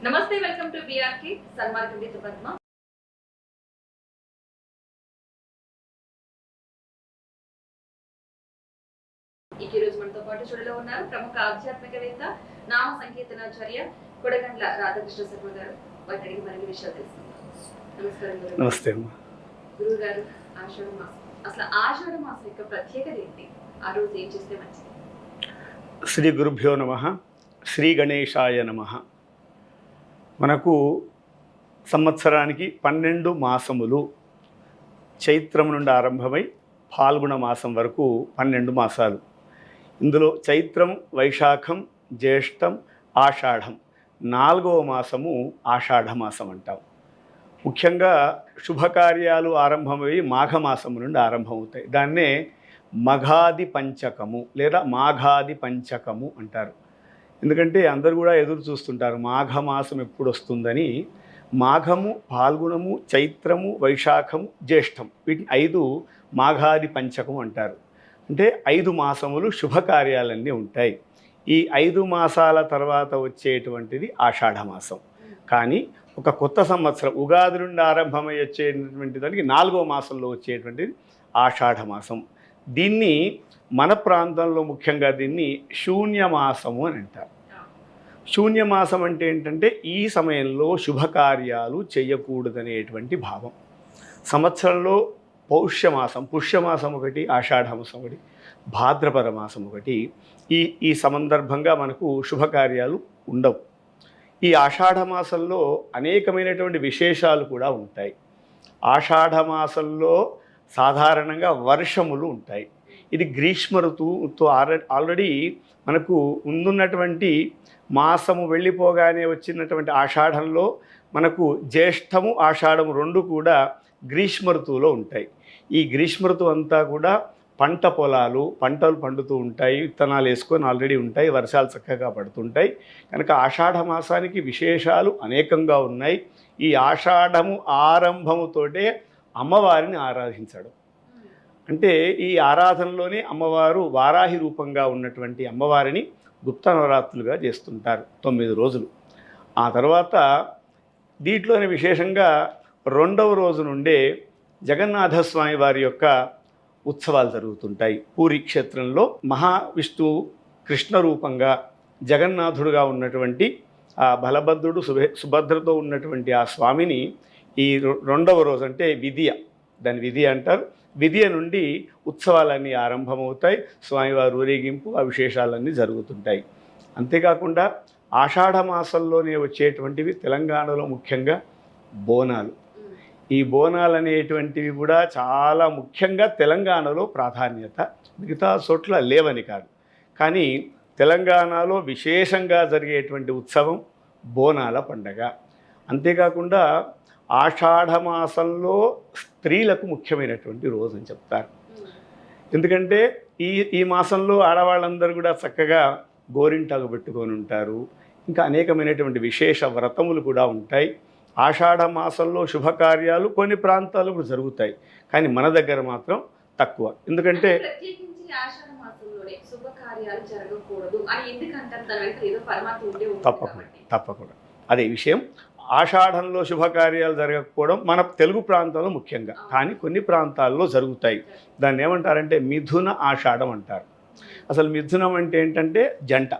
నమస్తే, welcome to BRK Sanmargam with Padma. ఈ రోజు మనతో పాటు చూడలో ఉన్నారు ప్రముఖ ఆధ్యాత్మికవేత్త, నామ సంకీర్తనాచార్య కొడగండ్ల రాధాకృష్ణ శర్మ గారు. వారిని అడిగి మరిన్ని విషయాలు తెలుసుకుందాం. నమస్కారం గురువు. నమస్తే గురువు గారు, ఆషాఢ మాసం, అసలు ఆషాఢ మాసం యొక్క ప్రత్యేకత ఏంటి? ఆ రోజు ఏం చేస్తే మంచిది? శ్రీ గురుభ్యో నమః. శ్రీ గణేశాయ నమః. మనకు సంవత్సరానికి 12 మాసములు, చైత్రం నుండి ఆరంభమై ఫాల్గుణ మాసం వరకు 12 మాసాలు. ఇందులో చైత్రం, వైశాఖం, జ్యేష్టం, ఆషాఢం, 4వ మాసము ఆషాఢ మాసం అంటాం. ముఖ్యంగా శుభకార్యాలు ఆరంభమై మాఘమాసం నుండి ఆరంభమవుతాయి. దాన్నే మఘాది పంచకము లేదా మాఘాది పంచకము అంటారు. ఎందుకంటే అందరు కూడా ఎదురు చూస్తుంటారు మాఘమాసం ఎప్పుడు వస్తుందని. మాఘము, ఫాల్గుణము, చైత్రము, వైశాఖము, జ్యేష్టం, వీటిని 5 మాఘాది పంచకం అంటారు. అంటే 5 మాసములు శుభకార్యాలన్నీ ఉంటాయి. ఈ 5 మాసాల తర్వాత వచ్చేటువంటిది ఆషాఢ మాసం. కానీ ఒక కొత్త సంవత్సరం ఉగాది నుండి ఆరంభమై వచ్చేటువంటి దానికి 4వ మాసంలో వచ్చేటువంటిది ఆషాఢ మాసం. దీన్ని మన ప్రాంతంలో ముఖ్యంగా దీన్ని శూన్యమాసము అని అంటారు. శూన్యమాసం అంటే ఏంటంటే ఈ సమయంలో శుభకార్యాలు చేయకూడదనేటువంటి భావం. సంవత్సరంలో పౌష్యమాసం, పుష్యమాసం ఒకటి, ఆషాఢమాసం ఒకటి, భాద్రపద మాసం ఒకటి. ఈ సందర్భంగా మనకు శుభకార్యాలు ఉండవు. ఈ ఆషాఢమాసంలో అనేకమైనటువంటి విశేషాలు కూడా ఉంటాయి. ఆషాఢమాసంలో సాధారణంగా వర్షములు ఉంటాయి. ఇది గ్రీష్మ ఋతువుతో ఆల్రెడీ మనకు ముందున్నటువంటి మాసము వెళ్ళిపోగానే వచ్చినటువంటి ఆషాఢంలో మనకు జ్యేష్టము, ఆషాఢము 2 కూడా గ్రీష్మ ఋతువులో ఉంటాయి. ఈ గ్రీష్మ ఋతువు అంతా కూడా పంట పొలాలు, పంటలు పండుతూ ఉంటాయి, విత్తనాలు వేసుకొని ఆల్రెడీ ఉంటాయి, వర్షాలు చక్కగా పడుతుంటాయి. కనుక ఆషాఢ మాసానికి విశేషాలు అనేకంగా ఉన్నాయి. ఈ ఆషాఢము ఆరంభముతోటే అమ్మవారిని ఆరాధించడం. అంటే ఈ ఆరాధనలోనే అమ్మవారు వారాహి రూపంగా ఉన్నటువంటి అమ్మవారిని గుప్త నవరాత్రులుగా చేస్తుంటారు 9 రోజులు. ఆ తర్వాత దీంట్లోనే విశేషంగా 2వ రోజు నుండే జగన్నాథస్వామి వారి యొక్క ఉత్సవాలు జరుగుతుంటాయి. పూరి క్షేత్రంలో మహావిష్ణువు కృష్ణ రూపంగా జగన్నాథుడుగా ఉన్నటువంటి ఆ బలభద్రుడు సుభద్రతో ఉన్నటువంటి ఆ స్వామిని ఈ 2వ రోజు అంటే విధియ, దాని విధియ అంటారు. విధియ నుండి ఉత్సవాలన్నీ ఆరంభమవుతాయి. స్వామివారి ఊరేగింపు, ఆ విశేషాలన్నీ జరుగుతుంటాయి. అంతేకాకుండా ఆషాఢ మాసంలోనే వచ్చేటువంటివి తెలంగాణలో ముఖ్యంగా బోనాలు. ఈ బోనాలు అనేటువంటివి కూడా చాలా ముఖ్యంగా తెలంగాణలో ప్రాధాన్యత, మిగతా చోట్ల లేవని కాదు. కానీ తెలంగాణలో విశేషంగా జరిగేటువంటి ఉత్సవం బోనాల పండగ. అంతేకాకుండా ఆషాఢ మాసంలో స్త్రీలకు ముఖ్యమైనటువంటి రోజు అని చెప్తారు. ఎందుకంటే ఈ మాసంలో ఆడవాళ్ళందరూ కూడా చక్కగా గోరింటాకు పెట్టుకొని ఉంటారు. ఇంకా అనేకమైనటువంటి విశేష వ్రతములు కూడా ఉంటాయి. ఆషాఢ మాసంలో శుభకార్యాలు కొన్ని ప్రాంతాలకు జరుగుతాయి, కానీ మన దగ్గర మాత్రం తక్కువ. ఎందుకంటే తప్పకుండా అదే విషయం. ఆషాఢంలో శుభకార్యాలు జరగకపోవడం మన తెలుగు ప్రాంతాల్లో ముఖ్యంగా, కానీ కొన్ని ప్రాంతాల్లో జరుగుతాయి. దాన్ని ఏమంటారంటే మిథున ఆషాఢం అంటారు. అసలు మిథునం అంటే ఏంటంటే జంట,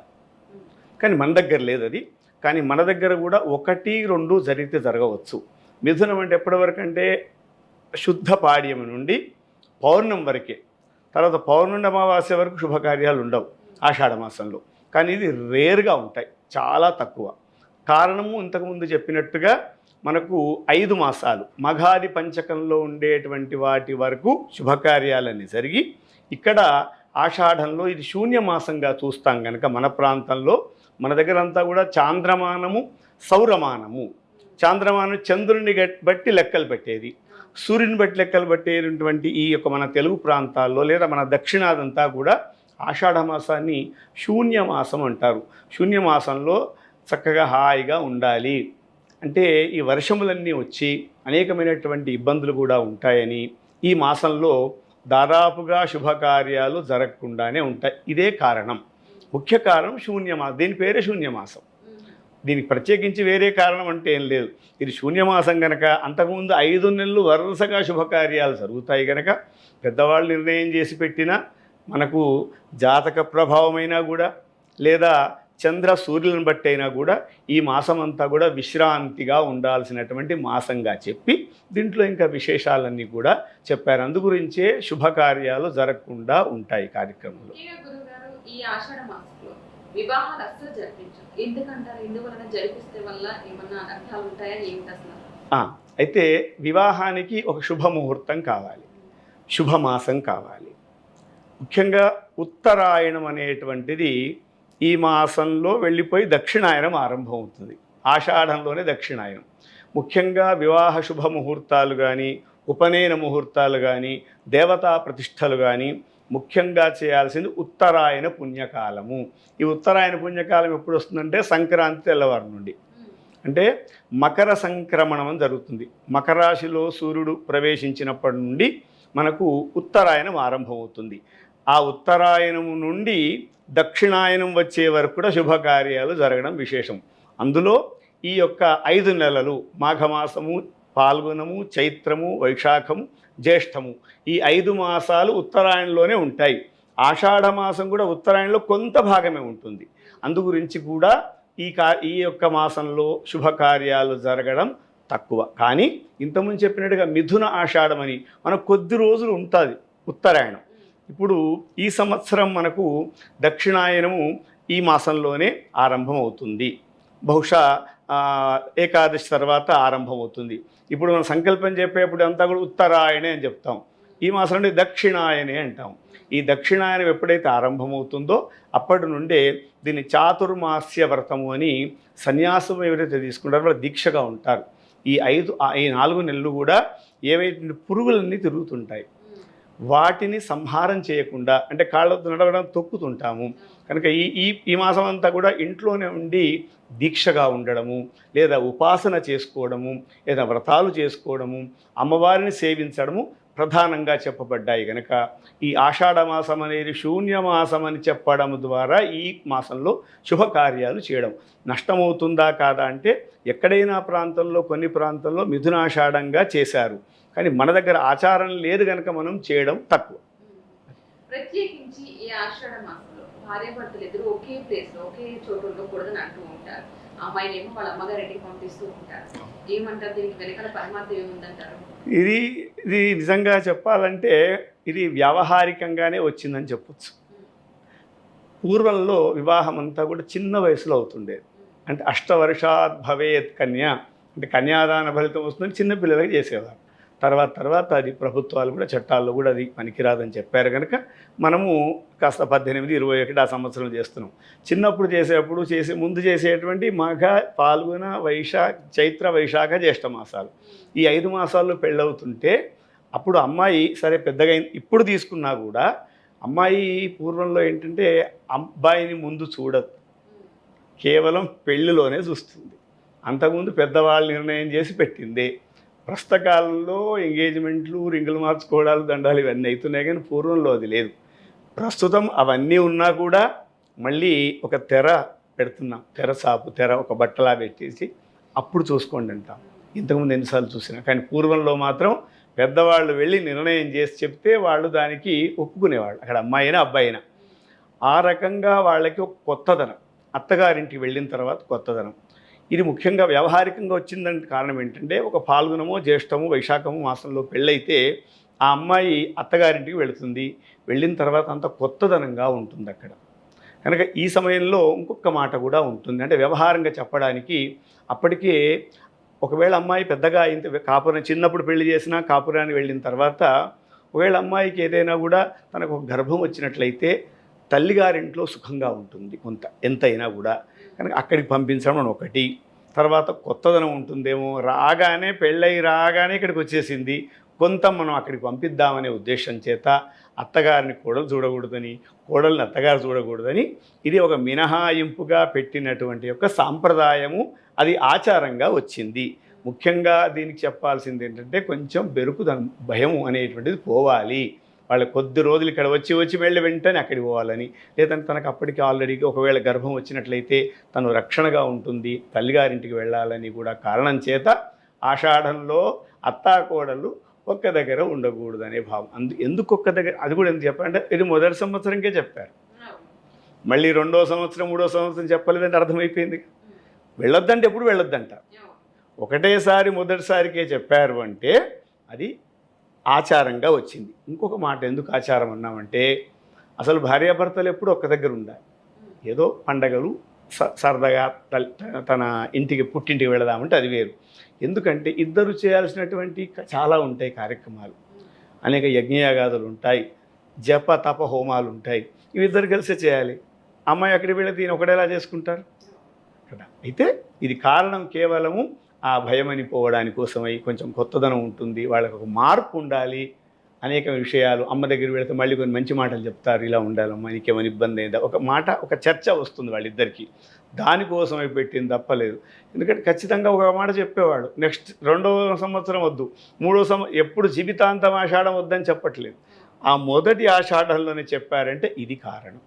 కానీ మన దగ్గర లేదు అది. కానీ మన దగ్గర కూడా 1, 2 జరిగితే జరగవచ్చు. మిథునం అంటే ఎప్పటి వరకు అంటే శుద్ధ పాడ్యం నుండి పౌర్ణమి వరకే. తర్వాత పౌర్ణమి అమావాస్య వరకు శుభకార్యాలు ఉండవు ఆషాఢ మాసంలో. కానీ ఇది రేర్గా ఉంటాయి, చాలా తక్కువ. కారణము ఇంతకుముందు చెప్పినట్టుగా మనకు 5 మాసాలు మఘాది పంచకంలో ఉండేటువంటి వాటి వరకు శుభకార్యాలన్నీ జరిగి, ఇక్కడ ఆషాఢంలో ఇది శూన్యమాసంగా చూస్తాం కనుక మన ప్రాంతంలో, మన దగ్గర అంతా కూడా చాంద్రమానము, సౌరమానము. చాంద్రమానం చంద్రుని బట్టి లెక్కలు పెట్టేది, సూర్యుని బట్టి లెక్కలు పెట్టేటువంటి ఈ యొక్క మన తెలుగు ప్రాంతాల్లో లేదా మన దక్షిణాదంతా కూడా ఆషాఢ మాసాన్ని శూన్యమాసం అంటారు. శూన్యమాసంలో చక్కగా హాయిగా ఉండాలి అంటే ఈ వర్షములన్నీ వచ్చి అనేకమైనటువంటి ఇబ్బందులు కూడా ఉంటాయని ఈ మాసంలో దాదాపుగా శుభకార్యాలు జరగకుండానే ఉంటాయి. ఇదే కారణం, ముఖ్య కారణం శూన్యమాసం. దీని పేరే శూన్యమాసం. దీనికి ప్రత్యేకించి వేరే కారణం అంటే ఏం లేదు. ఇది శూన్యమాసం కనుక అంతకుముందు 5 నెలలు వరుసగా శుభకార్యాలు జరుగుతాయి కనుక పెద్దవాళ్ళు నిర్ణయం చేసి పెట్టినా మనకు జాతక ప్రభావమైనా కూడా లేదా చంద్ర సూర్యులను బట్టి అయినా కూడా ఈ మాసం అంతా కూడా విశ్రాంతిగా ఉండాల్సినటువంటి మాసంగా చెప్పి దీంట్లో ఇంకా విశేషాలన్నీ కూడా చెప్పారు. అందుగురించే శుభకార్యాలు జరగకుండా ఉంటాయి కార్యక్రమంలో. గురుగారు, ఈ ఆషాఢ మాసంలో వివాహాలు అస్సలు జరిపించారు ఎందుకంటారు? ఎందువలన జరిపిస్తే వల్ల ఏమన్నా అర్థాలు ఉంటాయా ఏమిటి అసలు? అయితే వివాహానికి ఒక శుభముహూర్తం కావాలి, శుభమాసం కావాలి. ముఖ్యంగా ఉత్తరాయణం అనేటువంటిది ఈ మాసంలో వెళ్ళిపోయి దక్షిణాయనం ఆరంభం అవుతుంది. ఆషాఢంలోనే దక్షిణాయనం. ముఖ్యంగా వివాహ శుభముహూర్తాలు కానీ ఉపనయన ముహూర్తాలు కానీ దేవతా ప్రతిష్టలు కానీ ముఖ్యంగా చేయాల్సింది ఉత్తరాయణ పుణ్యకాలము. ఈ ఉత్తరాయణ పుణ్యకాలం ఎప్పుడు వస్తుందంటే సంక్రాంతి తెల్లవారు నుండి, అంటే మకర సంక్రమణం అని జరుగుతుంది. మకర రాశిలో సూర్యుడు ప్రవేశించినప్పటి నుండి మనకు ఉత్తరాయణం ఆరంభమవుతుంది. ఆ ఉత్తరాయణము నుండి దక్షిణాయనం వచ్చే వరకు కూడా శుభకార్యాలు జరగడం విశేషం. అందులో ఈ యొక్క 5 నెలలు మాఘమాసము, పాల్గొనము, చైత్రము, వైశాఖము, జ్యేష్ఠము, ఈ 5 మాసాలు ఉత్తరాయణంలోనే ఉంటాయి. ఆషాఢ మాసం కూడా ఉత్తరాయణంలో కొంత భాగమే ఉంటుంది. అందుగురించి కూడా ఈ యొక్క మాసంలో శుభకార్యాలు జరగడం తక్కువ. కానీ ఇంతకుముందు చెప్పినట్టుగా మిథున ఆషాఢం అని మనకు కొద్ది రోజులు ఉంటుంది ఉత్తరాయణం. ఇప్పుడు ఈ సంవత్సరం మనకు దక్షిణాయనము ఈ మాసంలోనే ఆరంభం అవుతుంది. బహుశా ఏకాదశి తర్వాత ఆరంభమవుతుంది. ఇప్పుడు మనం సంకల్పం చెప్పేప్పుడు అంతా కూడా ఉత్తరాయణే అని చెప్తాం. ఈ మాసం నుండి దక్షిణాయనే అంటాం. ఈ దక్షిణాయనం ఎప్పుడైతే ఆరంభమవుతుందో అప్పటి నుండే దీన్ని చాతుర్మాస్య వ్రతము అని సన్యాసం ఎవరైతే తీసుకుంటారో వాళ్ళు దీక్షగా ఉంటారు. ఈ 4 నెలలు కూడా ఏవైతే పురుగులన్నీ తిరుగుతుంటాయి వాటిని సంహారం చేయకుండా, అంటే కాళ్ళతో నడవడం తొక్కుతుంటాము కనుక ఈ మాసం అంతా కూడా ఇంట్లోనే ఉండి దీక్షగా ఉండడము లేదా ఉపాసన చేసుకోవడము లేదా వ్రతాలు చేసుకోవడము అమ్మవారిని సేవించడము ప్రధానంగా చెప్పబడ్డాయి. కనుక ఈ ఆషాఢ మాసం అనేది శూన్యమాసం అని చెప్పడం ద్వారా ఈ మాసంలో శుభకార్యాలు చేయడం నష్టమవుతుందా కాదా అంటే ఎక్కడైనా ప్రాంతంలో కొన్ని ప్రాంతంలో మిథునాషాఢంగా చేశారు, కానీ మన దగ్గర ఆచారం లేదు కనుక మనం చేయడం తక్కువ. ప్రత్యేకించి ఈ ఆషాఢ మాసంలో భార్యాభర్తలు ఇద్దరు ఒకే ప్లేస్లో ఒకే చోటు ఉండకూడదని అంటూ ఉంటారు. అమ్మాయినేమో వాళ్ళ అమ్మగారింటికి పంపిస్తూ ఉంటారు. ఏమంటారు? దీనికి వెనకాల పరమాత్మ ఏముందంటారు? ఇది నిజంగా చెప్పాలంటే ఇది వ్యావహారికంగానే వచ్చిందని చెప్పచ్చు. పూర్వంలో వివాహం అంతా కూడా చిన్న వయసులో అవుతుండేది. అంటే 8 వర్షాత్ భవేత్ కన్య, అంటే కన్యాదాన ఫలితం వస్తుందని చిన్నపిల్లలకి చేసేవారు. తర్వాత అది ప్రభుత్వాలు కూడా చట్టాల్లో కూడా అది పనికిరాదని చెప్పారు కనుక మనము కాస్త 18, 21 ఆ సంవత్సరం చేస్తున్నాం. చిన్నప్పుడు ముందు చేసేటువంటి మాఘ, పాల్గొన, చైత్ర, వైశాఖ, జ్యేష్ఠ మాసాలు, ఈ 5 మాసాల్లో పెళ్ళవుతుంటే అప్పుడు అమ్మాయి సరే పెద్దగా ఇప్పుడు తీసుకున్నా కూడా అమ్మాయి పూర్వంలో ఏంటంటే అబ్బాయిని ముందు చూడదు, కేవలం పెళ్ళిలోనే చూస్తుంది. అంతకుముందు పెద్దవాళ్ళు నిర్ణయం చేసి పెట్టింది. ప్రస్తుత కాలంలో ఎంగేజ్మెంట్లు, రింగులు మార్చుకోవడాలు, దండాలు ఇవన్నీ అవుతున్నాయి, కానీ పూర్వంలో అది లేదు. ప్రస్తుతం అవన్నీ ఉన్నా కూడా మళ్ళీ ఒక తెర పెడుతున్నాం, తెర ఒక బట్టలా పెట్టేసి అప్పుడు చూసుకోండి అంటాం. ఇంతకుముందు ఎన్నిసార్లు చూసినా, కానీ పూర్వంలో మాత్రం పెద్దవాళ్ళు వెళ్ళి నిర్ణయం చేసి చెప్తే వాళ్ళు దానికి ఒప్పుకునేవాళ్ళు, అక్కడ అమ్మాయి అయినా అబ్బాయి అయినా. ఆ రకంగా వాళ్ళకి ఒక కొత్తదనం, అత్తగారింటికి వెళ్ళిన తర్వాత కొత్తదనం. ఇది ముఖ్యంగా వ్యవహారికంగా వచ్చిందంటే కారణం ఏంటంటే ఒక పాల్గొనమో, జ్యేష్ఠమో, వైశాఖమో మాసంలో పెళ్ళైతే ఆ అమ్మాయి అత్తగారింటికి వెళుతుంది. వెళ్ళిన తర్వాత అంత కొత్తదనంగా ఉంటుంది అక్కడ. కనుక ఈ సమయంలో ఇంకొక మాట కూడా ఉంటుంది, అంటే వ్యవహారంగా చెప్పడానికి. అప్పటికే ఒకవేళ అమ్మాయి పెద్దగా అయిన కాపురం, చిన్నప్పుడు పెళ్లి చేసినా కాపురాన్ని వెళ్ళిన తర్వాత ఒకవేళ అమ్మాయికి ఏదైనా కూడా తనకు ఒక గర్భం వచ్చినట్లయితే తల్లిగారింట్లో సుఖంగా ఉంటుంది కొంత, ఎంతైనా కూడా. కనుక అక్కడికి పంపించడం ఒకటి. తర్వాత కొత్తదనం ఉంటుందేమో, రాగానే పెళ్ళై రాగానే ఇక్కడికి వచ్చేసింది, కొంత మనం అక్కడికి పంపిద్దామనే ఉద్దేశం చేత అత్తగారిని కోడలు చూడకూడదని, కోడల్ని అత్తగారు చూడకూడదని ఇది ఒక మినహాయింపుగా పెట్టినటువంటి యొక్క సాంప్రదాయము, అది ఆచారంగా వచ్చింది. ముఖ్యంగా దీనికి చెప్పాల్సింది ఏంటంటే కొంచెం బెరుకుదనం, భయం అనేటువంటిది పోవాలి. వాళ్ళ కొద్ది రోజులు ఇక్కడ వచ్చి వెళ్ళి వెంటనే అక్కడికి పోవాలని, లేదంటే తనకు అప్పటికి ఆల్రెడీ ఒకవేళ గర్భం వచ్చినట్లయితే తను రక్షణగా ఉంటుంది, తల్లిగారింటికి వెళ్ళాలని కూడా కారణం చేత ఆషాఢంలో అత్తాకోడళ్ళు ఒక్క దగ్గర ఉండకూడదు అనే భావం. ఎందుకు ఒక్క దగ్గర, అది కూడా ఎందుకు చెప్పారంటే ఇది మొదటి సంవత్సరంకే చెప్పారు, మళ్ళీ 2వ సంవత్సరం 3వ సంవత్సరం చెప్పలేదంటే అర్థమైపోయింది. వెళ్ళొద్దంటే ఎప్పుడు వెళ్ళొద్దంట, ఒకటేసారి మొదటిసారికే చెప్పారు అంటే అది ఆచారంగా వచ్చింది. ఇంకొక మాట ఎందుకు ఆచారం అన్నామంటే అసలు భార్యాభర్తలు ఎప్పుడు ఒక్క దగ్గర ఉండాలి. ఏదో పండగలు సరదాగా తన ఇంటికి పుట్టింటికి వెళదామంటే అది వేరు. ఎందుకంటే ఇద్దరు చేయాల్సినటువంటి చాలా ఉంటాయి కార్యక్రమాలు, అనేక యజ్ఞయాగాదులు ఉంటాయి, జప తప హోమాలు ఉంటాయి, ఇవి ఇద్దరు కలిసే చేయాలి. అమ్మాయి అక్కడికి వెళ్ళి దీని ఒకటేలా చేసుకుంటారు కదా. అయితే ఇది కారణం కేవలము ఆ భయమని పోవడాని కోసమై, కొంచెం కొత్తదనం ఉంటుంది, వాళ్ళకి ఒక మార్పు ఉండాలి, అనేక విషయాలు అమ్మ దగ్గరికి వెళితే మళ్ళీ కొన్ని మంచి మాటలు చెప్తారు, ఇలా ఉండాలమ్మా నీకేమైనా ఇబ్బంది అయిందా, ఒక మాట ఒక చర్చ వస్తుంది వాళ్ళిద్దరికీ, దానికోసమై పెట్టింది తప్పలేదు. ఎందుకంటే ఖచ్చితంగా ఒక మాట చెప్పేవాడు, నెక్స్ట్ 2వ సంవత్సరం వద్దు, 3వ సంవత్సరం ఎప్పుడు జీవితాంతం ఆషాఢం వద్దని చెప్పట్లేదు, ఆ మొదటి ఆషాఢంలోనే చెప్పారంటే ఇది కారణం.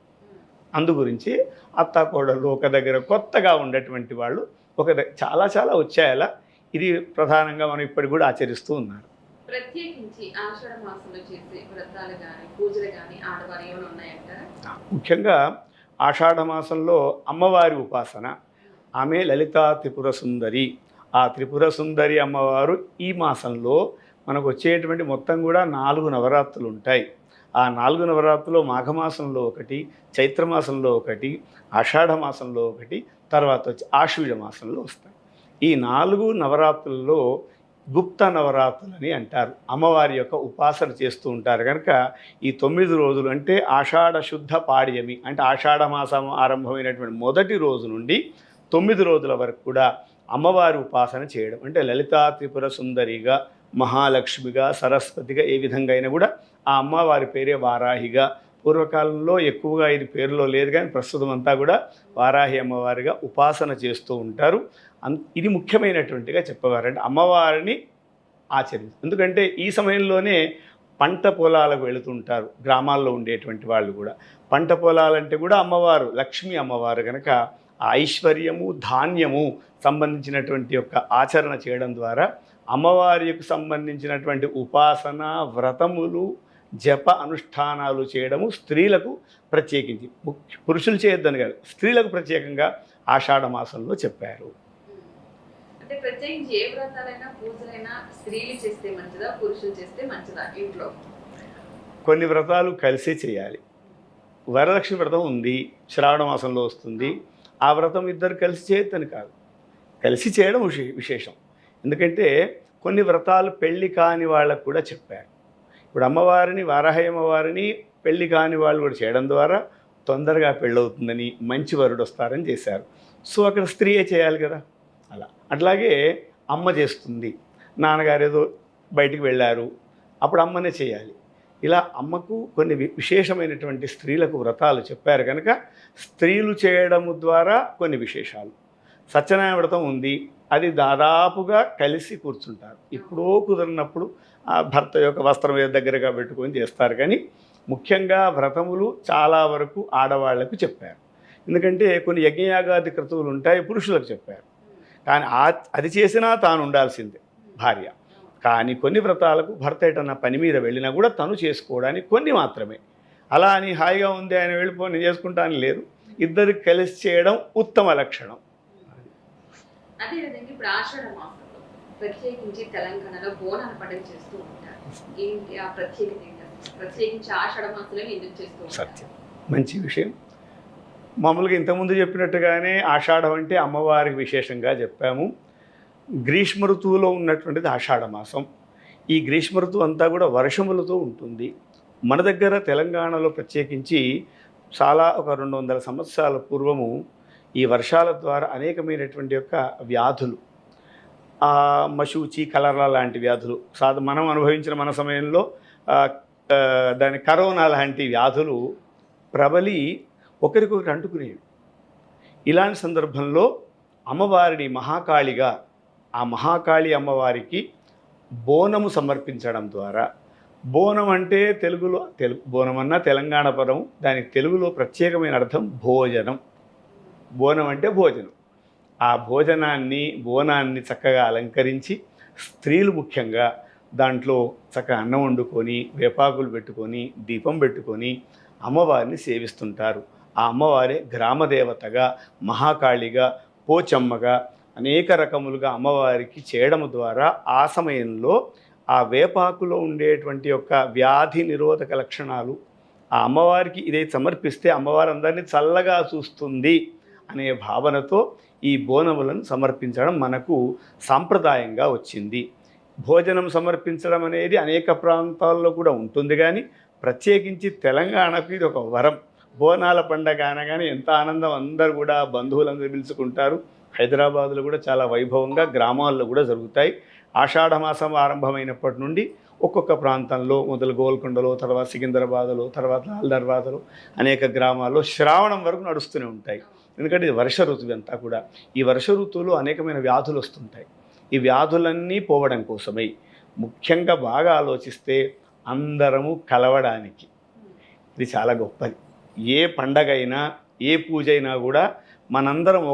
అందుగురించి అత్తాకోడళ్ళు ఒక దగ్గర కొత్తగా ఉండేటువంటి వాళ్ళు చాలా వచ్చాయి అలా. ఇది ప్రధానంగా మనం ఇప్పటికి కూడా ఆచరిస్తూ ఉన్నారు. ప్రత్యేకించి ఆషాఢ మాసంలో చేసే వ్రతాలు కానీ పూజలు కానీ ఆడవారు ఏమైనా ఉన్నాయంటారా? ముఖ్యంగా ఆషాఢ మాసంలో అమ్మవారి ఉపాసన, ఆమె లలితా త్రిపుర సుందరి. ఆ త్రిపుర సుందరి అమ్మవారు ఈ మాసంలో మనకు వచ్చేటువంటి మొత్తం కూడా 4 నవరాత్రులు ఉంటాయి. ఆ 4 నవరాత్రులు మాఘమాసంలో ఒకటి, చైత్రమాసంలో ఒకటి, ఆషాఢ మాసంలో ఒకటి, తర్వాత వచ్చి ఆశ్వీజ మాసంలో వస్తాయి. ఈ 4 నవరాత్రుల్లో గుప్త నవరాత్రులని అంటారు. అమ్మవారి యొక్క ఉపాసన చేస్తూ ఉంటారు కనుక ఈ 9 రోజులు అంటే ఆషాఢ శుద్ధ పాడ్యమి అంటే ఆషాఢ మాసం ఆరంభమైనటువంటి మొదటి రోజు నుండి 9 రోజుల వరకు కూడా అమ్మవారి ఉపాసన చేయడం అంటే లలితా త్రిపుర సుందరిగా, మహాలక్ష్మిగా, సరస్వతిగా, ఏ విధంగా అయినా కూడా ఆ అమ్మవారి పేరే వారాహిగా. పూర్వకాలంలో ఎక్కువగా ఇది పేరులో లేదు కానీ ప్రస్తుతం అంతా కూడా వారాహి అమ్మవారిగా ఉపాసన చేస్తూ ఉంటారు. ఇది ముఖ్యమైనటువంటిగా చెప్పవారంటే అమ్మవారిని ఆచరించారు. ఎందుకంటే ఈ సమయంలోనే పంట పొలాలకు వెళుతుంటారు గ్రామాల్లో ఉండేటువంటి వాళ్ళు కూడా. పంట పొలాలంటే కూడా అమ్మవారు లక్ష్మీ అమ్మవారు కనుక ఐశ్వర్యము, ధాన్యము సంబంధించినటువంటి యొక్క ఆచరణ చేయడం ద్వారా అమ్మవారికి సంబంధించినటువంటి ఉపాసన, వ్రతములు, జప అనుష్ఠానాలు చేయడము స్త్రీలకు ప్రత్యేకించి, పురుషులు చేయొద్దని కాదు, స్త్రీలకు ప్రత్యేకంగా ఆషాఢ మాసంలో చెప్పారు. అంటే ప్రత్యేకించి ఏ వ్రతాలైనా పూజలైనా స్త్రీలు చేస్తే మంచిదా, పురుషులు చేస్తే మంచిదా? ఇంట్లో కొన్ని వ్రతాలు కలిసి చేయాలి. వరలక్ష్మి వ్రతం ఉంది, శ్రావణ మాసంలో వస్తుంది. ఆ వ్రతం ఇద్దరు కలిసి చేయొద్దని కాదు, కలిసి చేయడం విశేషం. ఎందుకంటే కొన్ని వ్రతాలు పెళ్ళి కాని వాళ్ళకు కూడా చెప్పారు. ఇప్పుడు అమ్మవారిని, వారాహి అమ్మవారిని పెళ్ళి కాని వాళ్ళు కూడా చేయడం ద్వారా తొందరగా పెళ్ళవుతుందని, మంచి వరుడు వస్తారని చేశారు. సో అక్కడ స్త్రీయే చేయాలి కదా. అట్లాగే అమ్మ చేస్తుంది, నాన్నగారు ఏదో బయటికి వెళ్ళారు, అప్పుడు అమ్మనే చేయాలి. ఇలా అమ్మకు కొన్ని విశేషమైనటువంటి స్త్రీలకు వ్రతాలు చెప్పారు కనుక స్త్రీలు చేయడము ద్వారా కొన్ని విశేషాలు. సత్యనారాయణ వ్రతం ఉంది, అది దాదాపుగా కలిసి కూర్చుంటారు. ఎప్పుడో కుదిరినప్పుడు ఆ భర్త యొక్క వస్త్రం దగ్గరగా పెట్టుకొని చేస్తారు. కానీ ముఖ్యంగా వ్రతములు చాలా వరకు ఆడవాళ్లకు చెప్పారు. ఎందుకంటే కొన్ని యజ్ఞయాగాది క్రతువులు ఉంటాయి, పురుషులకు చెప్పారు. కానీ అది చేసినా తాను ఉండాల్సిందే భార్య. కానీ కొన్ని వ్రతాలకు భర్త ఎటన్నా పని మీద వెళ్ళినా కూడా తను చేసుకోవడానికి కొన్ని మాత్రమే. అలా అని హాయిగా ఉంది ఆయన వెళ్ళిపో నేను చేసుకుంటాను లేదు, ఇద్దరికి కలిసి చేయడం ఉత్తమ లక్షణం. అదేవిధంగా ఇప్పుడు ఆషాఢ మాసంలో ప్రత్యేకించి తెలంగాణలో బోనాల పండుగ చేస్తూ ఉంటారు. ఏంటి ఆ ప్రత్యేకత ఏంటి? ప్రత్యేకించి ఆషాఢ మాసంలో ఎందుకు చేస్తూ ఉంటారు? సత్యం, మంచి విషయం. మామూలుగా ఇంతకుముందు చెప్పినట్టుగానే ఆషాఢం అంటే అమ్మవారికి విశేషంగా చెప్పాము. గ్రీష్మ ఋతువులో ఉన్నటువంటిది ఆషాఢ మాసం. ఈ గ్రీష్మ ఋతువు అంతా కూడా వర్షములతో ఉంటుంది. మన దగ్గర తెలంగాణలో ప్రత్యేకించి చాలా ఒక 200 సంవత్సరాల పూర్వము ఈ వర్షాల ద్వారా అనేకమైనటువంటి యొక్క వ్యాధులు, మశూచి, కలరా లాంటి వ్యాధులు, మనం అనుభవించిన మన సమయంలో దాని కరోనా లాంటి వ్యాధులు ప్రబలి ఒకరికొకరు అంటుకునేవి. ఇలాంటి సందర్భంలో అమ్మవారిని మహాకాళిగా, ఆ మహాకాళి అమ్మవారికి బోనము సమర్పించడం ద్వారా, బోనం అంటే తెలుగులో బోనం అన్న తెలంగాణ పదం, దానికి తెలుగులో ప్రత్యేకమైన అర్థం భోజనం. బోనం అంటే భోజనం. ఆ బోనాన్ని చక్కగా అలంకరించి స్త్రీలు ముఖ్యంగా దాంట్లో చక్కగా అన్నం వండుకొని వేపాకులు పెట్టుకొని దీపం పెట్టుకొని అమ్మవారిని సేవిస్తుంటారు. ఆ అమ్మవారే గ్రామదేవతగా, మహాకాళిగా, పోచమ్మగా అనేక రకములుగా అమ్మవారికి చేయడం ద్వారా ఆ సమయంలో ఆ వేపాకులో ఉండేటువంటి యొక్క వ్యాధి నిరోధక లక్షణాలు ఆ అమ్మవారికి ఇదే సమర్పిస్తే అమ్మవారు అందరినీ చల్లగా చూస్తుంది అనే భావనతో ఈ బోనములను సమర్పించడం మనకు సాంప్రదాయంగా వచ్చింది. భోజనం సమర్పించడం అనేది అనేక ప్రాంతాల్లో కూడా ఉంటుంది, కానీ ప్రత్యేకించి తెలంగాణకు ఇది ఒక వరం. బోనాల పండగ అనగానే ఎంత ఆనందం, అందరూ కూడా బంధువులందరూ పిలుచుకుంటారు. హైదరాబాదులో కూడా చాలా వైభవంగా గ్రామాల్లో కూడా జరుగుతాయి. ఆషాఢమాసం ఆరంభమైనప్పటి నుండి ఒక్కొక్క ప్రాంతంలో మొదలు గోల్కొండలో, తర్వాత సికింద్రాబాదులో, తర్వాత లాల్ దర్వాజలో అనేక గ్రామాల్లో శ్రావణం వరకు నడుస్తూనే ఉంటాయి. ఎందుకంటే ఇది వర్ష ఋతువు అంతా కూడా. ఈ వర్ష ఋతువులో అనేకమైన వ్యాధులు వస్తుంటాయి. ఈ వ్యాధులన్నీ పోవడం కోసమై ముఖ్యంగా బాగా ఆలోచిస్తే అందరము కలవడానికి ఇది చాలా గొప్పది. ఏ పండగ అయినా ఏ పూజ అయినా కూడా మనందరం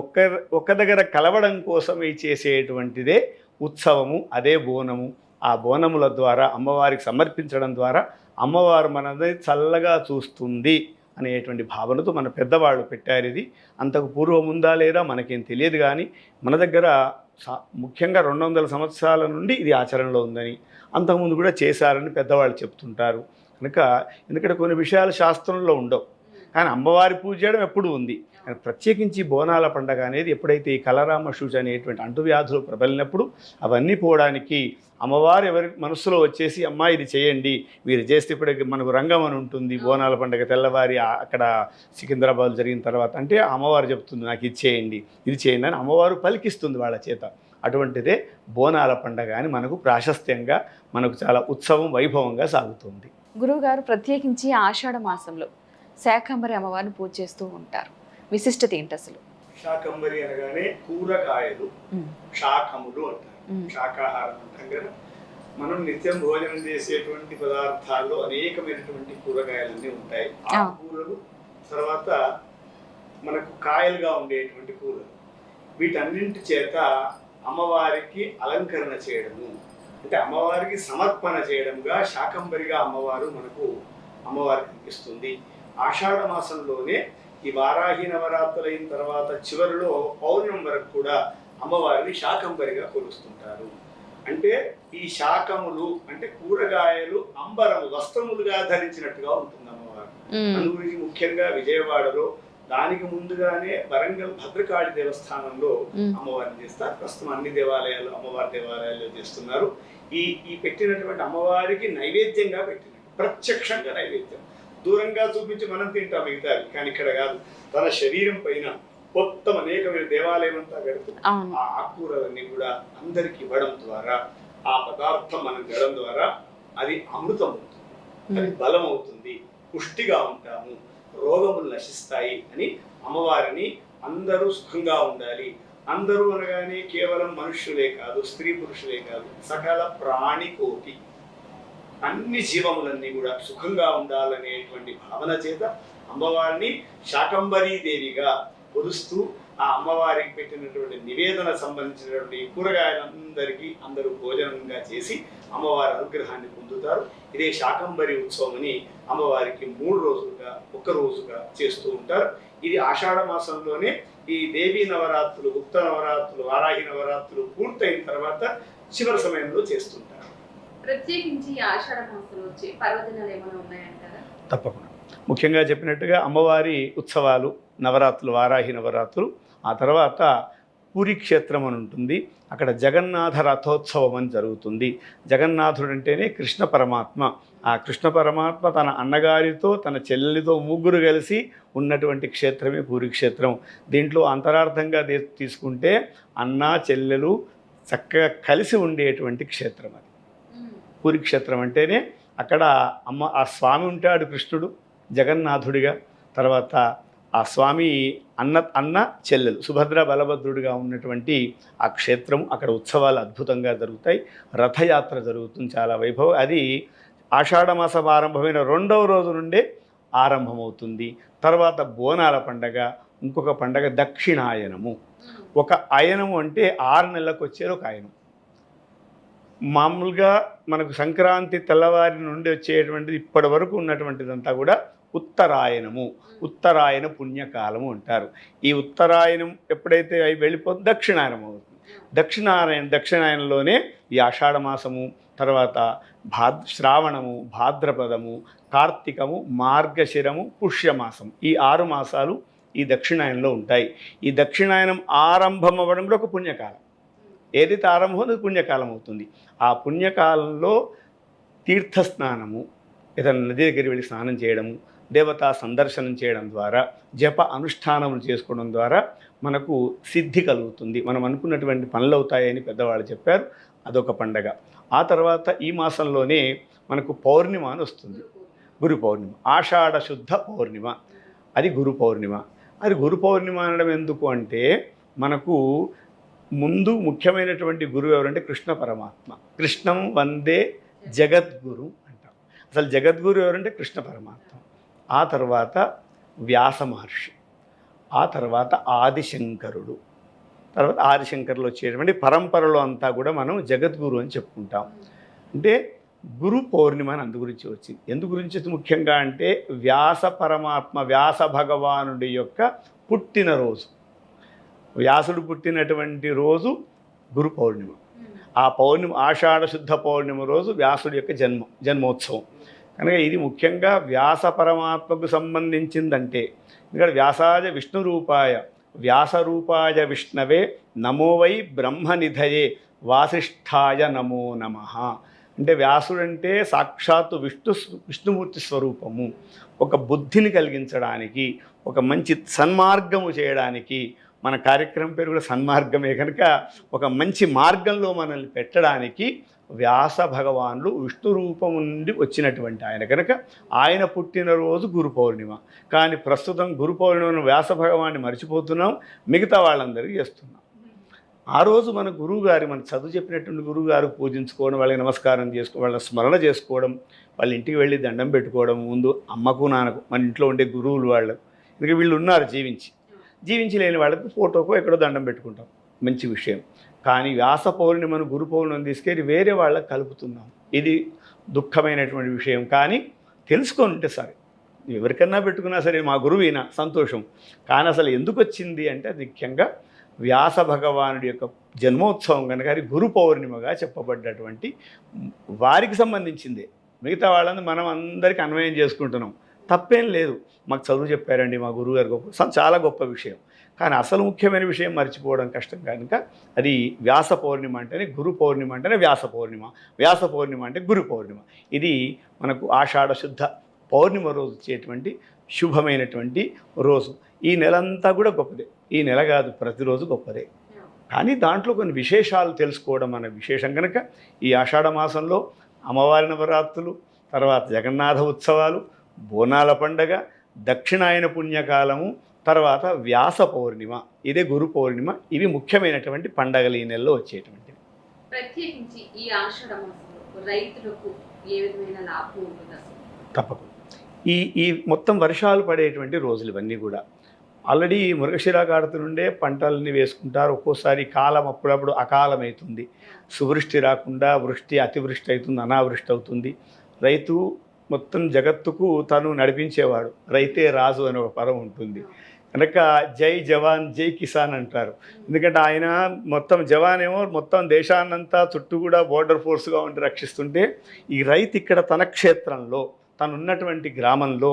ఒక్క దగ్గర కలవడం కోసమై చేసేటువంటిదే ఉత్సవము, అదే బోనము. ఆ బోనముల ద్వారా అమ్మవారికి సమర్పించడం ద్వారా అమ్మవారు మనది చల్లగా చూస్తుంది అనేటువంటి భావనతో మన పెద్దవాళ్ళు పెట్టారు. ఇది అంతకు పూర్వం ఉందా లేదా మనకేం తెలియదు, కానీ మన దగ్గర ముఖ్యంగా 200 సంవత్సరాల నుండి ఇది ఆచరణలో ఉందని, అంతకుముందు కూడా చేశారని పెద్దవాళ్ళు చెప్తుంటారు. కనుక ఎందుకంటే కొన్ని విషయాలు శాస్త్రంలో ఉండవు, కానీ అమ్మవారి పూజ చేయడం ఎప్పుడూ ఉంది. ప్రత్యేకించి బోనాల పండగ అనేది ఎప్పుడైతే ఈ కలరామ శూజ అనేటువంటి అంటువ్యాధులు ప్రబలినప్పుడు అవన్నీ పోవడానికి అమ్మవారు ఎవరి మనసులో వచ్చేసి అమ్మా ఇది చేయండి, మీరు చేస్తే ఇప్పుడు మనకు రంగం అని ఉంటుంది. బోనాల పండగ తెల్లవారి అక్కడ సికింద్రాబాద్ జరిగిన తర్వాత అంటే అమ్మవారు చెప్తుంది నాకు ఇది చేయండి ఇది చేయండి అని అమ్మవారు పలికిస్తుంది వాళ్ళ చేత. అటువంటిదే బోనాల పండగ అని మనకు ప్రాశస్త్యంగా, మనకు చాలా ఉత్సవం వైభవంగా సాగుతుంది. గురువుగారు ప్రత్యేకించి ఆషాఢ మాసంలో శాకంబరి అమ్మవారిని పూజ చేస్తూ ఉంటారు. విశిష్టత ఏంటి అసలు? శాకంబరి అనగానే కూరగాయలు, శాకములు అంటారు. శాకాహారం అంటాం కదా. మనం నిత్యం భోజనం చేసేటువంటి పదార్థాల్లో అనేకమైనటువంటి కూరగాయలన్నీ ఉంటాయి. ఆకుకూరలు, తర్వాత మనకు కాయలుగా ఉండేటువంటి కూరలు, వీటన్నింటి చేత అమ్మవారికి అలంకరణ చేయడము అంటే అమ్మవారికి సమర్పణ చేయడంగా శాకంబరిగా అమ్మవారు మనకు అమ్మవారికి కనిపిస్తుంది. ఆషాఢ మాసంలోనే ఈ వారాహి నవరాత్రులైన తర్వాత చివరిలో పౌర్ణమి వరకు కూడా అమ్మవారిని శాకంబరిగా కొలుస్తుంటారు. అంటే ఈ శాకములు అంటే కూరగాయలు అంబరము వస్త్రములుగా ధరించినట్టుగా ఉంటుంది అమ్మవారు. అందు గురించి ముఖ్యంగా విజయవాడలో దానికి ముందుగానే వరంగల్ భద్రకాళి దేవస్థానంలో అమ్మవారిని చేస్తారు. ప్రస్తుతం అన్ని దేవాలయాలు అమ్మవారి దేవాలయాల్లో చేస్తున్నారు. ఈ పెట్టినటువంటి అమ్మవారికి నైవేద్యంగా పెట్టినట్టు, ప్రత్యక్షంగా నైవేద్యం. దూరంగా చూపించి మనం తింటాం మిగతాది, కానీ ఇక్కడ కాదు. తన శరీరం పైన మొత్తం అనేకమైన దేవాలయం అంతా గడుపు ఆ ఆకుకూరలన్నీ కూడా అందరికి ఇవ్వడం ద్వారా, ఆ పదార్థం మనం తినడం ద్వారా అది అమృతం అవుతుంది, అది బలం అవుతుంది, పుష్టిగా ఉంటాము, రోగములు నశిస్తాయి అని అమ్మవారిని అందరూ సుఖంగా ఉండాలి. అందరూ అనగానే కేవలం మనుష్యులే కాదు, స్త్రీ పురుషులే కాదు, సకల ప్రాణి కోటి అన్ని జీవములన్నీ కూడా సుఖంగా ఉండాలనేటువంటి భావన చేత అమ్మవారిని శాకంబరీ దేవిగా కొలుస్తూ ఆ అమ్మవారికి పెట్టినటువంటి నివేదన సంబంధించినటువంటి కూరగాయలందరికీ అందరూ భోజనంగా చేసి అమ్మవారి అనుగ్రహాన్ని పొందుతారు. ఇదే శాకంబరి ఉత్సవం అని అమ్మవారికి 3 రోజులుగా 1 రోజుగా చేస్తూ ఉంటారు. ఇది ఆషాఢ మాసంలోనే ఈ దేవీ నవరాత్రులు, గుప్త నవరాత్రులు, వారాహి నవరాత్రులు పూర్తయిన తర్వాత చివరి సమయంలో చేస్తుంటారు. ప్రత్యేకించి ఆషాఢ మాసంలో వచ్చే పర్వదినాలు ఏమైనా ఉన్నాయంటారా? తప్పకుండా. ముఖ్యంగా చెప్పినట్టుగా అమ్మవారి ఉత్సవాలు, నవరాత్రులు, వారాహి నవరాత్రులు, ఆ తర్వాత పూరి క్షేత్రం అని ఉంటుంది. అక్కడ జగన్నాథ రథోత్సవం అని జరుగుతుంది. జగన్నాథుడు అంటేనే కృష్ణ పరమాత్మ. ఆ కృష్ణ పరమాత్మ తన అన్నగారితో తన చెల్లెలితో 3 కలిసి ఉన్నటువంటి క్షేత్రమే పూరి క్షేత్రం. దీంట్లో అంతరార్థంగా తీసుకుంటే అన్న చెల్లెలు చక్కగా కలిసి ఉండేటువంటి క్షేత్రం అది. పూరి క్షేత్రం అంటేనే అక్కడ ఆ స్వామి ఉంటాడు కృష్ణుడు జగన్నాథుడిగా, తర్వాత ఆ స్వామి అన్న చెల్లెలు సుభద్ర బలభద్రుడిగా ఉన్నటువంటి ఆ క్షేత్రం. అక్కడ ఉత్సవాలు అద్భుతంగా జరుగుతాయి, రథయాత్ర జరుగుతుంది చాలా వైభవం. అది ఆషాఢమాస ఆరంభమైన 2వ రోజు నుండే ఆరంభమవుతుంది. తర్వాత బోనాల పండగ, ఇంకొక పండగ దక్షిణాయనము. ఒక అయనము అంటే 6 నెలలకు వచ్చేది ఒక అయనం. మామూలుగా మనకు సంక్రాంతి తెల్లవారి నుండి వచ్చేటువంటిది ఇప్పటి వరకు ఉన్నటువంటిదంతా కూడా ఉత్తరాయణము, ఉత్తరాయణ పుణ్యకాలము అంటారు. ఈ ఉత్తరాయణం ఎప్పుడైతే అవి వెళ్ళిపోతుంది దక్షిణాయనం అవుతుంది. దక్షిణాయనంలోనే ఈ ఆషాఢమాసము, తర్వాత శ్రావణము, భాద్రపదము, కార్తీకము, మార్గశిరము, పుష్యమాసం, ఈ 6 మాసాలు ఈ దక్షిణాయనంలో ఉంటాయి. ఈ దక్షిణాయనం ఆరంభం అవ్వడం కూడా ఒక పుణ్యకాలం. ఏదైతే ఆరంభం అది పుణ్యకాలం అవుతుంది. ఆ పుణ్యకాలంలో తీర్థస్నానము, ఏదైనా నది దగ్గర వెళ్ళి స్నానం చేయడము, దేవతా సందర్శనం చేయడం ద్వారా, జప అనుష్ఠానములు చేసుకోవడం ద్వారా మనకు సిద్ధి కలుగుతుంది. మనం అనుకున్నటువంటి పనులు అవుతాయని పెద్దవాళ్ళు చెప్పారు. అదొక పండగ. ఆ తర్వాత ఈ మాసంలోనే మనకు పౌర్ణిమ అని వస్తుంది, గురు పౌర్ణిమ. ఆషాఢ శుద్ధ పౌర్ణిమ, అది గురు పౌర్ణిమ. అది గురు పౌర్ణిమ అనడం ఎందుకు అంటే, మనకు ముందు ముఖ్యమైనటువంటి గురువు ఎవరంటే కృష్ణ పరమాత్మ. కృష్ణం వందే జగద్గురు అంటాం. అసలు జగద్గురు ఎవరంటే కృష్ణ పరమాత్మ. ఆ తర్వాత వ్యాస మహర్షి, ఆ తర్వాత ఆదిశంకరుడు, తర్వాత ఆదిశంకరులు వచ్చేటువంటి పరంపరలో అంతా కూడా మనం జగద్గురు అని చెప్పుకుంటాం. అంటే గురు పౌర్ణిమ అని అందు గురించి వచ్చింది. ఎందు గురించి ముఖ్యంగా అంటే వ్యాస పరమాత్మ, వ్యాస భగవానుడి యొక్క పుట్టినరోజు. వ్యాసుడు పుట్టినటువంటి రోజు గురు పౌర్ణిమ. ఆ పౌర్ణిమ ఆషాఢ శుద్ధ పౌర్ణిమ రోజు వ్యాసుడి యొక్క జన్మోత్సవం కనుక ఇది ముఖ్యంగా వ్యాస పరమాత్మకు సంబంధించిందంటే. ఇక్కడ వ్యాసాయ విష్ణు రూపాయ వ్యాసరూపాయ విష్ణవే నమో వై బ్రహ్మనిధయే వాసిష్ఠాయ నమో నమః. అంటే వ్యాసుడంటే సాక్షాత్తు విష్ణుమూర్తి స్వరూపము. ఒక బుద్ధిని కలిగించడానికి, ఒక మంచి సన్మార్గము చేయడానికి, మన కార్యక్రమం పేరు కూడా సన్మార్గమే కనుక ఒక మంచి మార్గంలో మనల్ని పెట్టడానికి వ్యాస భగవానుడు విష్ణు రూపం నుండి వచ్చినటువంటి ఆయన కనుక ఆయన పుట్టినరోజు గురు పౌర్ణిమ. కానీ ప్రస్తుతం గురు పౌర్ణిమను వ్యాస భగవాన్ని మర్చిపోతున్నాం, మిగతా వాళ్ళందరికీ చేస్తున్నాం. ఆ రోజు మన గురువుగారి, మన చదువు చెప్పినటువంటి గురువుగారు పూజించుకోవడం, వాళ్ళకి నమస్కారం చేసుకోవడం, వాళ్ళ స్మరణ చేసుకోవడం, వాళ్ళ ఇంటికి వెళ్ళి దండం పెట్టుకోవడం, ముందు అమ్మకు నాన్నకు, మన ఇంట్లో ఉండే గురువులు వాళ్ళకు, ఎందుకంటే వీళ్ళు ఉన్నారు జీవించి లేని వాళ్ళకి ఫోటోకు ఎక్కడో దండం పెట్టుకుంటాం, మంచి విషయం. కానీ వ్యాస పౌర్ణిమను గురు పౌర్ణిమను తీసుకెళ్ళి వేరే వాళ్ళకి కలుపుతున్నాం. ఇది దుఃఖమైనటువంటి విషయం. కానీ తెలుసుకొని ఉంటే సరే, ఎవరికన్నా పెట్టుకున్నా సరే మా గురువునా సంతోషం. కానీ అసలు ఎందుకు వచ్చింది అంటే అది ముఖ్యంగా వ్యాస భగవానుడి యొక్క జన్మోత్సవం కనుక అది గురు పౌర్ణిమగా చెప్పబడ్డటువంటి వారికి సంబంధించిందే. మిగతా వాళ్ళని మనం అందరికీ అన్వయం చేసుకుంటున్నాం, తప్పేం లేదు. మాకు చదువు చెప్పారండి మా గురువుగారు, గొప్ప, చాలా గొప్ప విషయం. కానీ అసలు ముఖ్యమైన విషయం మర్చిపోవడం కష్టం కనుక అది వ్యాస పౌర్ణిమ అంటేనే గురు పౌర్ణిమ అంటేనే వ్యాస పౌర్ణిమ, వ్యాస పౌర్ణిమ అంటే గురు పౌర్ణిమ. ఇది మనకు ఆషాఢ శుద్ధ పౌర్ణిమ రోజు వచ్చేటువంటి శుభమైనటువంటి రోజు. ఈ నెలంతా కూడా గొప్పదే, ఈ నెల కాదు ప్రతిరోజు గొప్పదే. కానీ దాంట్లో కొన్ని విశేషాలు తెలుసుకోవడం అనే విశేషం కనుక ఈ ఆషాఢ మాసంలో అమ్మవారి నవరాత్రులు, తర్వాత జగన్నాథ ఉత్సవాలు, బోనాల పండగ, దక్షిణాయన పుణ్యకాలము, తర్వాత వ్యాస పౌర్ణిమ, ఇదే గురు పౌర్ణిమ. ఇవి ముఖ్యమైనటువంటి పండగలు ఈ నెలలో వచ్చేటువంటివి. ప్రత్యేకించి ఈ ఆషాఢ మాసంలో రైతులకు ఏ విధమైన లాభం ఉంటుంది అసలు? తప్పకుండా ఈ మొత్తం వర్షాలు పడేటువంటి రోజులు ఇవన్నీ కూడా. ఆల్రెడీ మృగశిరాకారత నుండే పంటలన్నీ వేసుకుంటారు. ఒక్కోసారి కాలం అప్పుడప్పుడు అకాలం అవుతుంది, సువృష్టి రాకుండా వృష్టి అతివృష్టి అవుతుంది, అనావృష్టి అవుతుంది. రైతు మొత్తం జగత్తుకు తను నడిపించేవాడు. రైతే రాజు అనే ఒక పదం ఉంటుంది కనుక జై జవాన్ జై కిసాన్ అంటారు. ఎందుకంటే ఆయన మొత్తం జవాన్ ఏమో మొత్తం దేశాన్నంతా చుట్టూ కూడా బోర్డర్ ఫోర్స్గా ఉండి రక్షిస్తుంటే, ఈ రైతు ఇక్కడ తన క్షేత్రంలో తను ఉన్నటువంటి గ్రామంలో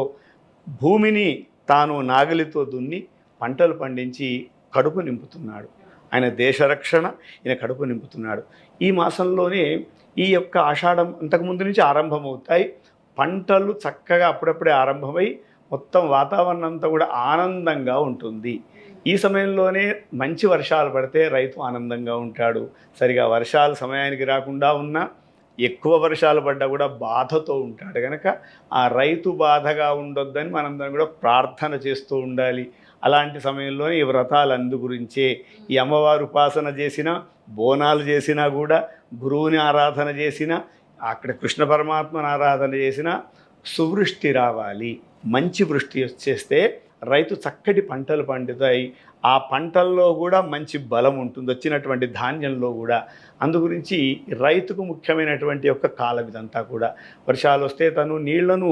భూమిని తాను నాగలితో దున్ని పంటలు పండించి కడుపు నింపుతున్నాడు. ఆయన దేశ రక్షణ, ఈయన కడుపు నింపుతున్నాడు. ఈ మాసంలోనే ఈ యొక్క ఆషాఢం అంతకుముందు నుంచి ఆరంభమవుతాయి. పంటలు చక్కగా అప్పుడప్పుడే ఆరంభమై మొత్తం వాతావరణం అంతా కూడా ఆనందంగా ఉంటుంది. ఈ సమయంలోనే మంచి వర్షాలు పడితే రైతు ఆనందంగా ఉంటాడు. సరిగా వర్షాలు సమయానికి రాకుండా ఉన్నా, ఎక్కువ వర్షాలు పడ్డా కూడా బాధతో ఉంటాడు కనుక ఆ రైతు బాధగా ఉండొద్దని మనందరం కూడా ప్రార్థన చేస్తూ ఉండాలి. అలాంటి సమయంలోనే ఈ వ్రతాలు అందు గురించే. ఈ అమ్మవారు ఉపాసన చేసినా, బోనాలు చేసినా కూడా, గురువుని ఆరాధన చేసినా అక్కడ కృష్ణ పరమాత్మను ఆరాధన చేసిన సువృష్టి రావాలి, మంచి వృష్టి వచ్చేస్తే రైతు చక్కటి పంటలు పండుతాయి. ఆ పంటల్లో కూడా మంచి బలం ఉంటుంది, వచ్చినటువంటి ధాన్యంలో కూడా. అందుగురించి రైతుకు ముఖ్యమైనటువంటి యొక్క కాలం ఇదంతా కూడా. వర్షాలు వస్తే తను నీళ్లను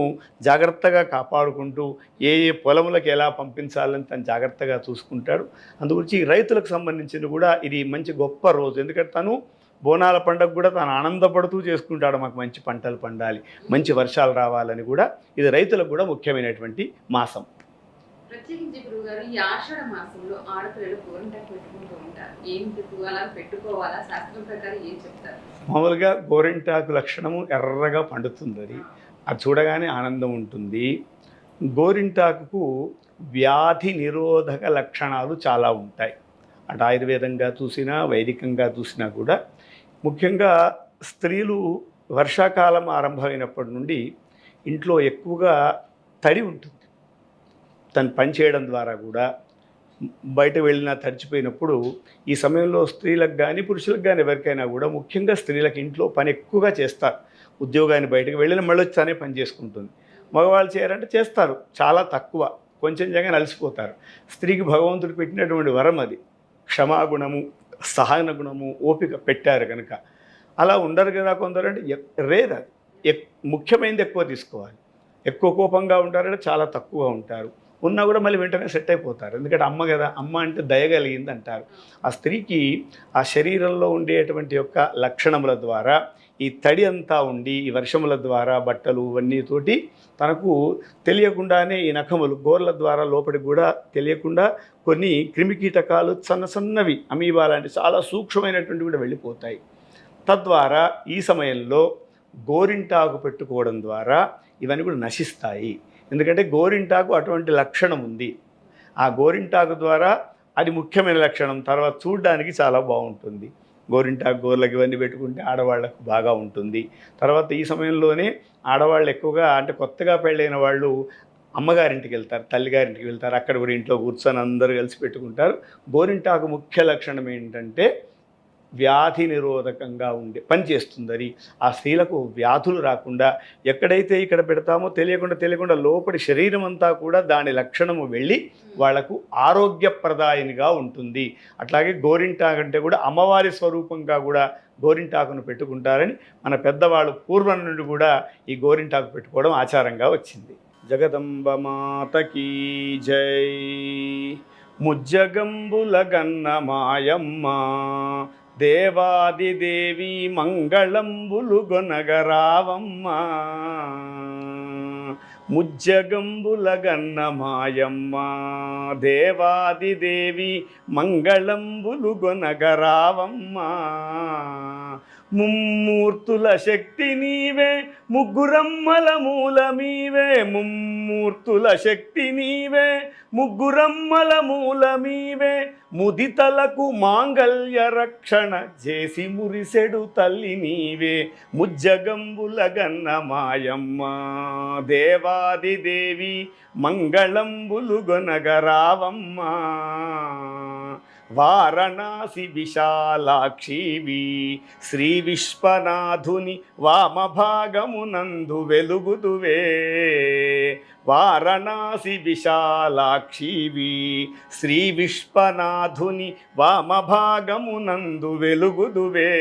జాగ్రత్తగా కాపాడుకుంటూ ఏ ఏ పొలములకు ఎలా పంపించాలని తను జాగ్రత్తగా చూసుకుంటాడు. అందుగురించి రైతులకు సంబంధించిన కూడా ఇది మంచి గొప్ప రోజు. ఎందుకంటే తను బోనాల పండుగ కూడా తాను ఆనందపడుతూ చేసుకుంటాడు, మాకు మంచి పంటలు పండాలి, మంచి వర్షాలు రావాలని కూడా. ఇది రైతులకు కూడా ముఖ్యమైనటువంటి మాసం. ప్రత్యేకించి గురువు గారు, ఈ ఆషాఢ మాసంలో ఆడపిల్లలు గోరింటాకు పెట్టుకుంటూ ఉంటారు. ఏం పెట్టుకోవాలా, పెట్టుకోవాలా, శాస్త్రం ప్రకారం ఏం చెప్తారు? మామూలుగా గోరింటాకు లక్షణము ఎర్రగా పండుతుంది, అది చూడగానే ఆనందం ఉంటుంది. గోరింటాకుకు వ్యాధి నిరోధక లక్షణాలు చాలా ఉంటాయి. అటు ఆయుర్వేదంగా చూసినా వైదికంగా చూసినా కూడా. ముఖ్యంగా స్త్రీలు వర్షాకాలం ఆరంభమైనప్పటి నుండి ఇంట్లో ఎక్కువగా తడి ఉంటుంది. తను పని చేయడం ద్వారా కూడా బయట వెళ్ళినా తడిచిపోయినప్పుడు ఈ సమయంలో స్త్రీలకు కానీ పురుషులకు కానీ ఎవరికైనా కూడా, ముఖ్యంగా స్త్రీలకు ఇంట్లో పని ఎక్కువగా చేస్తారు. ఉద్యోగాన్ని బయటకు వెళ్ళిన మళ్ళీ వచ్చి తనే పని చేసుకుంటుంది. మగవాళ్ళు చేయాలంటే చేస్తారు, చాలా తక్కువ, కొంచెం జగన్ అలసిపోతారు. స్త్రీకి భగవంతుడు పెట్టినటువంటి వరం అది. క్షమాగుణము, సహన గుణము, ఓపిక పెట్టారు కనుక. అలా ఉండరు కదా కొందరు, అంటే రేర్ అది. ముఖ్యమైనది ఎక్కువ తీసుకోవాలి. ఎక్కువ కోపంగా ఉంటారంటే చాలా తక్కువగా ఉంటారు. ఉన్నా కూడా మళ్ళీ వెంటనే సెట్ అయిపోతారు. ఎందుకంటే అమ్మ కదా, అమ్మ అంటే దయగలిగింది అంటారు. ఆ స్త్రీకి ఆ శరీరంలో ఉండేటువంటి యొక్క లక్షణముల ద్వారా ఈ తడి అంతా ఉండి, ఈ వర్షముల ద్వారా బట్టలు ఇవన్నీతోటి తనకు తెలియకుండానే ఈ నఖములు గోర్ల ద్వారా లోపలికి కూడా తెలియకుండా కొన్ని క్రిమికీటకాలు సన్నవి అమీబా లాంటి చాలా సూక్ష్మమైనటువంటి కూడా వెళ్ళిపోతాయి. తద్వారా ఈ సమయంలో గోరింటాకు పెట్టుకోవడం ద్వారా ఇవన్నీ కూడా నశిస్తాయి. ఎందుకంటే గోరింటాకు అటువంటి లక్షణం ఉంది. ఆ గోరింటాకు ద్వారా అది ముఖ్యమైన లక్షణం. తర్వాత చూడడానికి చాలా బాగుంటుంది. గోరింటాకు గోర్లకు ఇవన్నీ పెట్టుకుంటే ఆడవాళ్లకు బాగా ఉంటుంది. తర్వాత ఈ సమయంలోనే ఆడవాళ్ళు ఎక్కువగా, అంటే కొత్తగా పెళ్ళైన వాళ్ళు అమ్మగారింటికి వెళ్తారు, తల్లిగారింటికి వెళ్తారు. అక్కడ కూడా ఇంట్లో కూర్చొని అందరూ కలిసి పెట్టుకుంటారు. గోరింటాకు ముఖ్య లక్షణం ఏంటంటే వ్యాధి నిరోధకంగా ఉండే పని చేస్తుందని. ఆ స్త్రీలకు వ్యాధులు రాకుండా ఎక్కడైతే ఇక్కడ పెడతామో తెలియకుండా లోపలి శరీరం అంతా కూడా దాని లక్షణము వెళ్ళి వాళ్లకు ఆరోగ్యప్రదాయనిగా ఉంటుంది. అట్లాగే గోరింటాకు అంటే కూడా అమ్మవారి స్వరూపంగా కూడా గోరింటాకును పెట్టుకుంటారని మన పెద్దవాళ్ళు పూర్వం నుండి కూడా ఈ గోరింటాకు పెట్టుకోవడం ఆచారంగా వచ్చింది. జగదంబ మాతకీ జై. ముజ్జగంబుల గన్న మాయమ్మ దేవాదిదేవి మంగళంబులు గొనగరావమ్మ. ముజ్జగంబుల గన్న మాయమ్మ దేవాదిదేవి మంగళంబులు గొనగరావమ్మ. ముమ్మూర్తుల శక్తి నీవే, ముగ్గురమ్మల మూలమీవే. ముమ్మూర్తుల శక్తి నీవే, ముగ్గురమ్మల మూలమీవే. ముదితలకు మాంగళ్య రక్షణ చేసి మురిసెడు తల్లి నీవే. ముజ్జగంబుల గన్న మాయమ్మ దేవాదిదేవి మంగళంబులు గొనగరావమ్మ. వారణాసి విశాలాక్షివి శ్రీ విశ్వనాథుని వామభాగమునందు వెలుగుదువే. వారణాసి విశాలాక్షివి శ్రీ విశ్వనాథుని వామభాగమునందు వెలుగుదువే.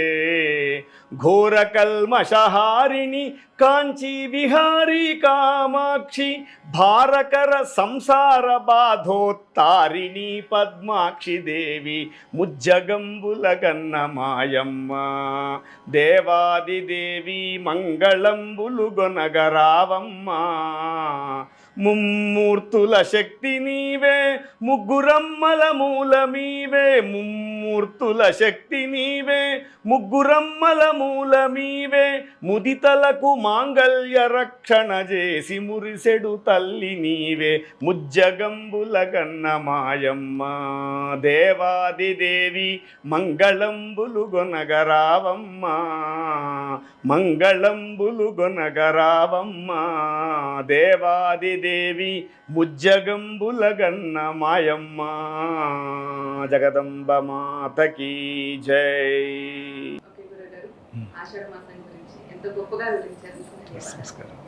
ఘోర కల్మషహారిణి కాంచీ విహారీ కామాక్షి భారకర సంసార బాధోత్తారిణి పద్మాక్షి దేవి. ముజ్జగంబుల గన్న మాయమ్మ దేవాదిదేవి మంగళంబులు గొనగరావమ్మ. ముమ్మూర్తుల శక్తి నీవే, ముగ్గురమ్మల మూలమీవే. ముమ్మూర్తుల శక్తి నీవే, ముగ్గురమ్మల మూలమీవే. ముదితలకు మాంగళ్య రక్షణ చేసి మురిసెడు తల్లి నీవే. ముజ్జగంబుల గన్న మాయమ్మ దేవాదిదేవి మంగళంబులు గొనగరావమ్మ. మంగళంబులు గొనగరావమ్మ దేవాదిదేవి ముజ్జగంబుల గన్న మాయమ్మ. జగదంబ మాతకీ జై. ఆషాఢ మాసం గురించి ఎంత ఎంతో గొప్పగా వివరించారు. ధన్యవాదాలు. నమస్కారం.